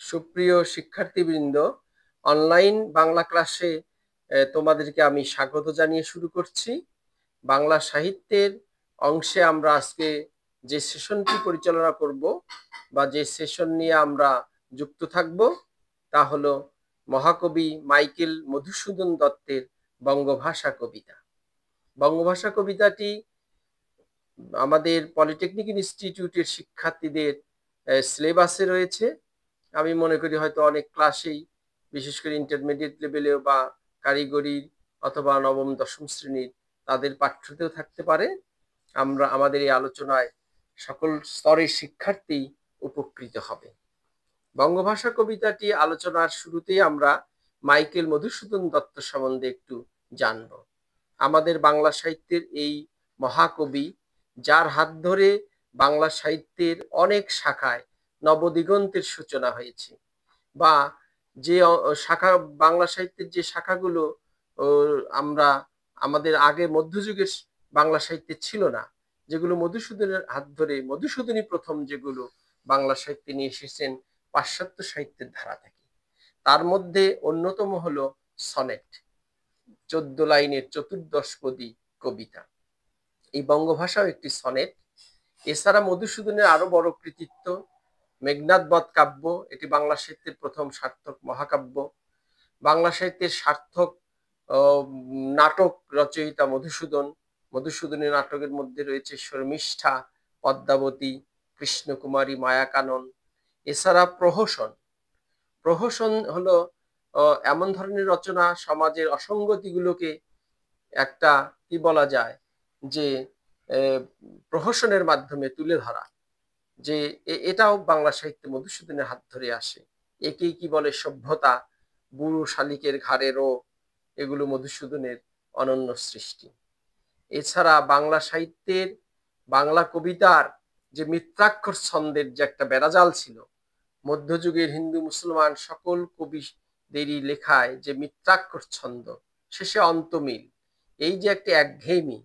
সুপ্রিয় শিক্ষার্থীবৃন্দ, অনলাইন বাংলা ক্লাসে তোমাদেরকে আমি স্বাগত জানিয়ে শুরু করছি। বাংলা সাহিত্যের অংশে আমরা আজকে যে সেশনটি পরিচালনা করব বা যে সেশন নিয়ে আমরা যুক্ত থাকব তা হলো মহাকবি মাইকেল মধুসূদন দত্তের বঙ্গভাষা কবিতা। বঙ্গভাষা কবিতাটি আমাদের পলিটেকনিক ইনস্টিটিউটের শিক্ষার্থীদের সিলেবাসে রয়েছে। আমি মনে করি হয়তো অনেক ক্লাসেই, বিশেষ করে ইন্টারমিডিয়েট লেভেলেও বা কারিগরি অথবা নবম দশম শ্রেণীর তাদের পাঠ্যতেও থাকতে পারে। আমাদের এই আলোচনায় সকল স্তরের শিক্ষার্থী উপকৃত হবে। বঙ্গভাষা কবিতাটি আলোচনার শুরুতেই আমরা মাইকেল মধুসূদন দত্ত সম্বন্ধে একটু জানব। আমাদের বাংলা সাহিত্যের এই মহাকবি, যার হাত ধরে বাংলা সাহিত্যের অনেক শাখায় নবদিগন্তের সূচনা হয়েছে, বা যে শাখা বাংলা সাহিত্যের যে শাখাগুলো আমরা আমাদের আগে মধ্যযুগের বাংলা সাহিত্যে ছিল না, যেগুলো মধুসূদনের হাত ধরে মধুসূদনই প্রথম যেগুলো বাংলা সাহিত্যে নিয়ে এসেছেন পাশ্চাত্য সাহিত্যের ধারা থেকে, তার মধ্যে অন্যতম হলো সনেট, 14 লাইনের চতুর্দশপদী কবিতা। এই বঙ্গভাষাও একটি সনেট। এছাড়া মধুসূদনের আরো বড় কৃতিত্ব মেঘনাদ বধ কাব্য, এটি বাংলা সাহিত্যের প্রথম সার্থক মহাকাব্য। বাংলা সাহিত্যের সার্থক নাটক রচয়িতা মধুসূদন। মধুসূদনের নাটকের মধ্যে রয়েছে শর্মিষ্ঠা, পদ্মাবতী, কৃষ্ণকুমারী, মায়াকানন। এছাড়া প্রহসন। প্রহসন হলো এমন ধরনের রচনা, সমাজের অসঙ্গতিগুলোকে একটা কি বলা যায় যে প্রহসনের মাধ্যমে তুলে ধরা, যে এটাও বাংলা সাহিত্যে মধুসূদনের হাত ধরে আসে। একেই কি বলে সভ্যতা, বুড়ো শালিকের ঘাড়েরও, এগুলো মধুসূদনের অনন্য সৃষ্টি। এছাড়া বাংলা সাহিত্যের বাংলা কবিতার যে মিত্রাক্ষর ছন্দের যে একটা বেড়াজাল ছিল, মধ্যযুগের হিন্দু মুসলমান সকল কবিদেরই লেখায় যে মিত্রাক্ষর ছন্দ, শেষে অন্তমিল, এই যে একটা একঘেয়েমি,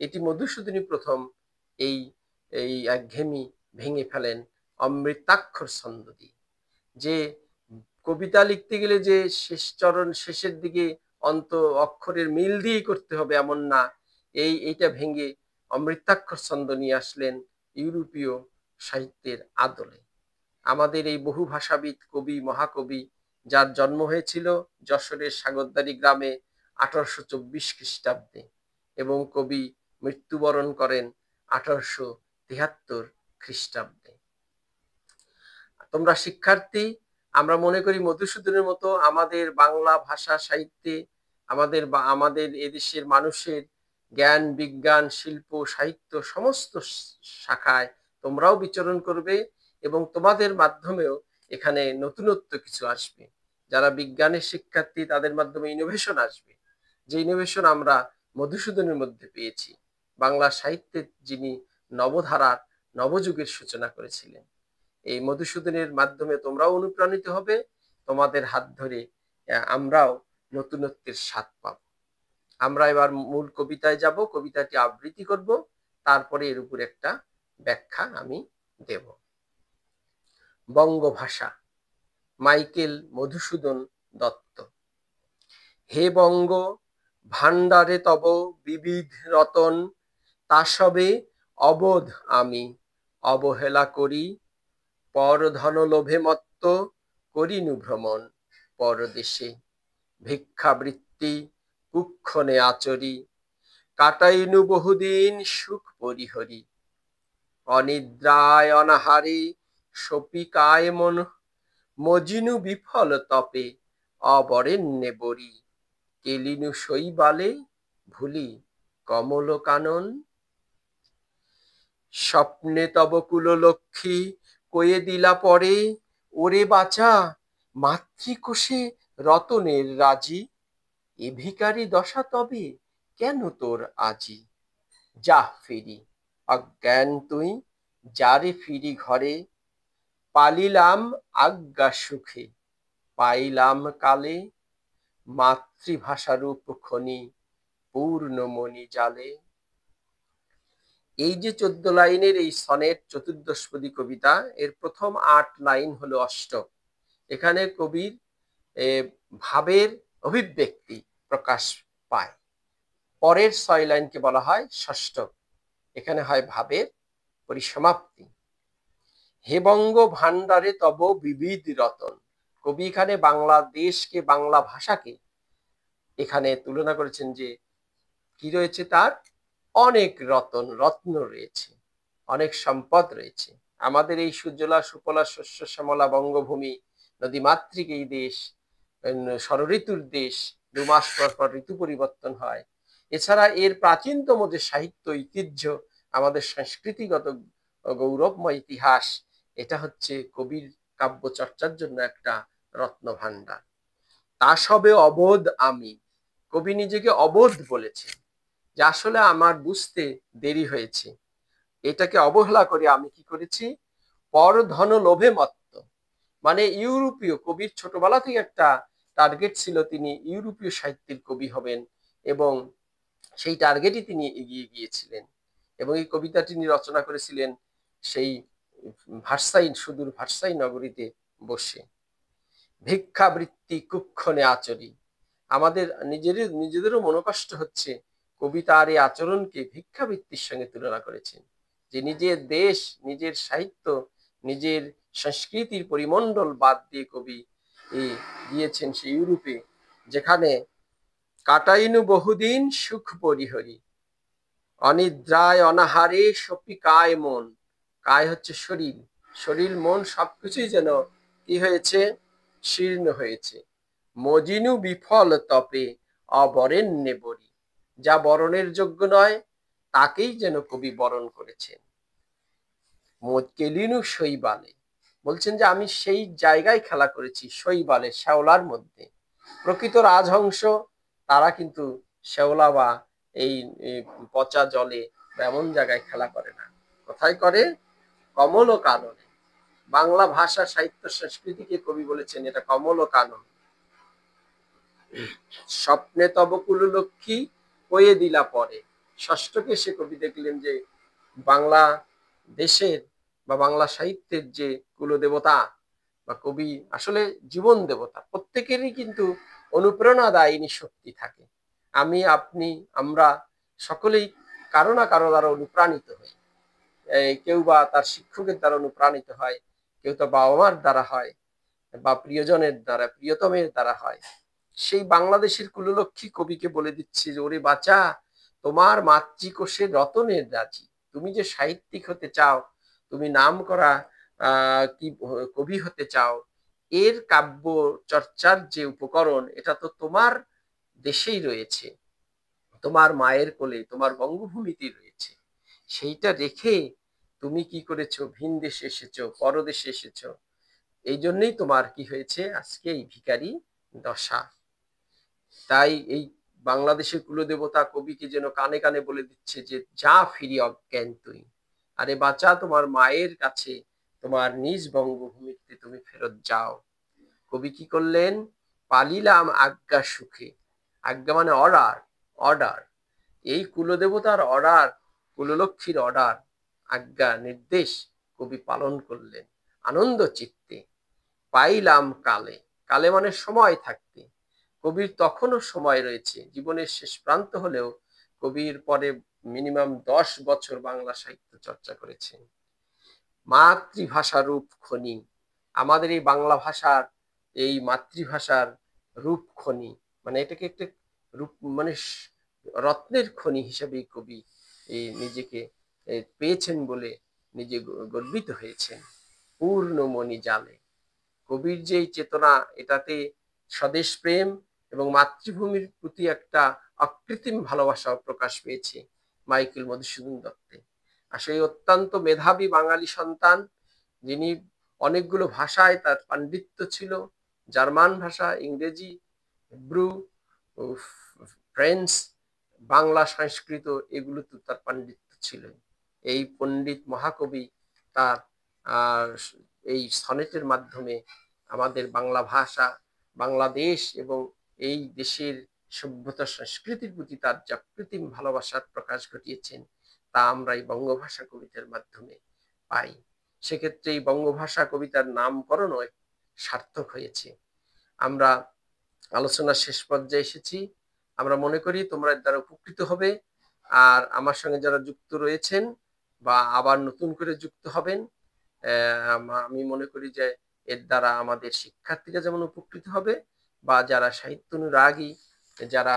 এটি মধুসূদনই প্রথম এই এই একঘেয়েমি ভেঙে ফেলেন অমৃতাক্ষর ছন্দ দিয়ে। যে কবিতা লিখতে গেলে যে শেষ চরণ শেষের দিকে অন্ত অক্ষরের মিল দিয়েই করতে হবে এমন না, এইটা ভেঙে অমৃতাক্ষর ছন্দ নিয়ে আসলেন ইউরোপীয় সাহিত্যের আদলে। আমাদের এই বহু ভাষাবিদ কবি, মহাকবি, যার জন্ম হয়েছিল যশোরের সাগরদাড়ি গ্রামে 1824 খ্রিস্টাব্দে এবং কবি মৃত্যুবরণ করেন 1873 খ্রিস্টাব্দে। তোমরা শিক্ষার্থী, আমরা মনে করি মধুসূদনের মতো আমাদের বাংলা ভাষা সাহিত্যে আমাদের এদেশের মানুষের জ্ঞান, বিজ্ঞান, শিল্প, সাহিত্য সমস্ত শাখায় তোমরাও বিচরণ করবে এবং তোমাদের মাধ্যমেও এখানে নতুনত্ব কিছু আসবে। যারা বিজ্ঞানের শিক্ষার্থী, তাদের মাধ্যমে ইনোভেশন আসবে, যে ইনোভেশন আমরা মধুসূদনের মধ্যে পেয়েছি, বাংলা সাহিত্যের যিনি নবধারার, নবযুগের সূচনা করেছিলেন। এই মধুসূদনের মাধ্যমে তোমরাও অনুপ্রাণিত হবে, তোমাদের হাত ধরে আমরাও নতুনত্বের স্বাদ পাব। আমরা এবার মূল কবিতায় যাব, কবিতাটি আবৃত্তি করব, তারপরে এর উপর একটা ব্যাখ্যা আমি দেব। বঙ্গভাষা, মাইকেল মধুসূদন দত্ত। হে বঙ্গ, ভাণ্ডারে তব বিবিধ রতন, তা সবে অবোধ আমি অবহেলা করি, পরধন লোভে মত্ত করিনু ভ্রমণ, পরদেশে ভিক্ষাবৃত্তি কুক্ষণে আচরি, কাটাইনু বহুদিন সুখ পরিহরি, অনিদ্রায় অনাহারে সপিকায় মন, মজিনু বিফল তপে অবরেণ্যে বরি, কেলিনু শৈবালে ভুলি কমল কানন, স্বপ্নে তব কুললক্ষ্মী কয়ে দিলা পরে, ওরে বাঁচা মাতৃকোষে রতনের রাজি, এ ভিখারি দশা তবে কেন তোর আজি, যা ফিরি অজ্ঞান তুই, যারে ফিরি ঘরে, পালিলাম আজ্ঞা সুখে পাইলাম কালে, মাতৃভাষারূপ খনি পূর্ণমণি জালে। এই যে 14 লাইনের এই সনেট চতুর্দশপদী কবিতা, এর প্রথম 8 লাইন হলো অষ্টক এখানে কবির ভাবের অভিব্যক্তি প্রকাশ পায়। পরের 6 লাইনকে বলা হয় ষষ্ঠক। এখানে হয় ভাবের পরিসমাপ্তি। হে বঙ্গ ভান্ডারে তব বিবিধ রতন। কবি এখানে বাংলাদেশকে, বাংলা ভাষাকে এখানে তুলনা করেছেন যে কি রয়েছে, তার অনেক রত্ন রয়েছে, অনেক সম্পদ রয়েছে। আমাদের এই সুজলা সুফলা শস্য শ্যামলা বঙ্গভূমি, নদীমাতৃক এই দেশ, ষড়ঋতুর দেশ, 2 মাস পর পর ঋতু পরিবর্তন হয়। এছাড়া এর প্রাচীনতম যে সাহিত্য ঐতিহ্য, আমাদের সংস্কৃতিগত গৌরবময় ইতিহাস, এটা হচ্ছে কবির কাব্য চর্চার জন্য একটা রত্ন ভান্ডার। তা সবে অবোধ আমি, কবি নিজেকে অবোধ বলেছেন যে আসলে আমার বুঝতে দেরি হয়েছে। এটাকে অবহেলা করে আমি কি করেছি, পর ধন লোভে মত্ত। মানে ইউরোপীয় কবির ছোটবেলা থেকে একটা টার্গেট ছিল, তিনি ইউরোপীয় সাহিত্যের কবি হবেন, এবং সেই টার্গেটই তিনি এগিয়ে গিয়েছিলেন। এবং এই কবিতা তিনি রচনা করেছিলেন সেই ভার্সাই, সুদূর ভার্সাই নগরীতে বসে। ভিক্ষাবৃত্তি কুক্ষণে আচরি। আমাদের নিজেদেরও মনোকষ্ট হচ্ছে, কবি তার এই আচরণকে ভিক্ষাবৃত্তির সঙ্গে তুলনা করেছেন, যে নিজের দেশ, নিজের সাহিত্য, নিজের সংস্কৃতির পরিমণ্ডল বাদ দিয়ে কবি গিয়েছেন সে ইউরোপে, যেখানে কাটাইনু বহুদিন সুখ পরিহরি, অনিদ্রায় অনাহারে সপিকায় মন। কায় হচ্ছে শরীর, শরীর মন সবকিছুই যেন কি হয়েছে, শীর্ণ হয়েছে। মজিনু বিফল তপে অবরেণ্যে বরি, যা বরণের যোগ্য নয় তাকেই যেন কবি বরণ করেছেন। কেলিনু শৈবালে, বলছেন যে আমি সেই জায়গায় খেলা করেছি, শৈবালে, শ্যাওলার মধ্যে। প্রকৃত রাজহংস তারা কিন্তু শ্যাওলা বা এই পচা জলে বা এমন জায়গায় খেলা করে না। কোথায় করে, কমল কাননে। বাংলা ভাষা, সাহিত্য, সংস্কৃতিকে কবি বলেছেন এটা কমল কানন। স্বপ্নে তব কুললক্ষ্মী কয়ে দিলা পরে। ষষ্ঠকে সে কবি দেখলেন যে বাংলা দেশের বা বাংলা সাহিত্যের যে কুলদেবতা বা কবি, আসলে জীবন দেবতা, প্রত্যেকেরই কিন্তু অনুপ্রেরণাদায়িনী শক্তি থাকে। আমি, আপনি, আমরা সকলেই কারো না কারো দ্বারা অনুপ্রাণিত হই। কেউ বা তার শিক্ষকের দ্বারা অনুপ্রাণিত হয়, কেউ তো বাবা মার দ্বারা হয়, বা প্রিয়জনের দ্বারা, প্রিয়তমের দ্বারা হয়। সেই বাংলাদেশের কুললক্ষ্মী কবিকে বলে দিচ্ছে যে ওরে বাচ্চা, তোমার মাতৃকোষের রতনের রাজি। তুমি যে সাহিত্যিক হতে চাও, তুমি নাম করা কি কবি হতে চাও, এর কাব্য চর্চার যে উপকরণ, এটা তো তোমার দেশেই রয়েছে, তোমার মায়ের কোলে, তোমার বঙ্গভূমিতে রয়েছে। সেইটা রেখে তুমি কি করেছো, ভিন দেশে এসেছো, পরদেশে এসেছো। এই জন্যই তোমার কি হয়েছে আজকে এই ভিখারি দশা। তাই এই বাংলাদেশের কুলদেবতা কবিকে যেন কানে কানে বলে দিচ্ছে যে যা ফিরি অজ্ঞান তুই, আরে বাচ্চা, তোমার মায়ের কাছে, তোমার নিজ বঙ্গভূমিতে তুমি ফেরত যাও। কবি কি করলেন, পালিলাম আজ্ঞা সুখে। আজ্ঞা মানে অর্ডার, অর্ডার। এই কুলদেবতার অর্ডার, কুললক্ষ্মীর অর্ডার, আজ্ঞা, নির্দেশ কবি পালন করলেন আনন্দ চিত্তে। পাইলাম কালে, কালে মানে সময় থাকতে। কবির তখনও সময় রয়েছে, জীবনের শেষ প্রান্ত হলেও কবির পরে মিনিমাম 10 বছর বাংলা সাহিত্য চর্চা করেছেন। মাতৃভাষা রূপ খনি, আমাদের এই বাংলা ভাষার, এই মাতৃভাষার রূপ খনি, মানে এটাকে একটা রূপ, মানে রত্নের খনি হিসেবে কবি নিজেকে পেয়েছেন বলে নিজে গর্বিত হয়েছেন। পূর্ণমণি জালে, কবির যে চেতনা, এটাতে স্বদেশ প্রেম এবং মাতৃভূমির প্রতি একটা অকৃত্রিম ভালোবাসা প্রকাশ পেয়েছে মাইকেল মধুসূদন দত্তে। আসলে অত্যন্ত মেধাবী বাঙালি সন্তান, যিনি অনেকগুলো ভাষায় তার পাণ্ডিত্য ছিল, জার্মান ভাষা, ইংরেজি, হিব্রু, ফ্রেঞ্চ, বাংলা, সংস্কৃত, এগুলোতে তার পাণ্ডিত্য ছিল। এই পণ্ডিত মহাকবি তার এই সনেটের মাধ্যমে আমাদের বাংলা ভাষা, বাংলাদেশ এবং এই দেশের সভ্যতা সংস্কৃতির প্রতি তার অকৃত্রিম ভালোবাসার প্রকাশ ঘটিয়েছেন, তা আমরা এই বঙ্গভাষা কবিতার মাধ্যমে পাই। সেক্ষেত্রে এই বঙ্গভাষা কবিতার নামকরণ সার্থক হয়েছে। আমরা আলোচনার শেষ পর্যায়ে এসেছি। আমরা মনে করি তোমরা এর দ্বারা উপকৃত হবে। আর আমার সঙ্গে যারা যুক্ত রয়েছেন বা আবার নতুন করে যুক্ত হবেন, আমি মনে করি যে এর দ্বারা আমাদের শিক্ষার্থীরা যেমন উপকৃত হবে, বা যারা সাহিত্যানুরাগী যারা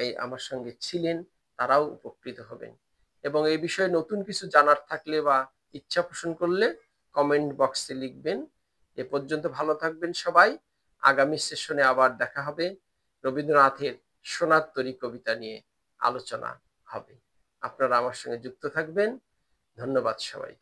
এই আমার সঙ্গে ছিলেন তারাও উপকৃত হবেন। এবং এই বিষয়ে নতুন কিছু জানার থাকলে বা ইচ্ছা পোষণ করলে কমেন্ট বক্সে লিখবেন। এ পর্যন্ত ভালো থাকবেন সবাই। আগামী সেশনে আবার দেখা হবে। রবীন্দ্রনাথের সোনার তরী কবিতা নিয়ে আলোচনা হবে। আপনারা আমার সঙ্গে যুক্ত থাকবেন। ধন্যবাদ সবাই।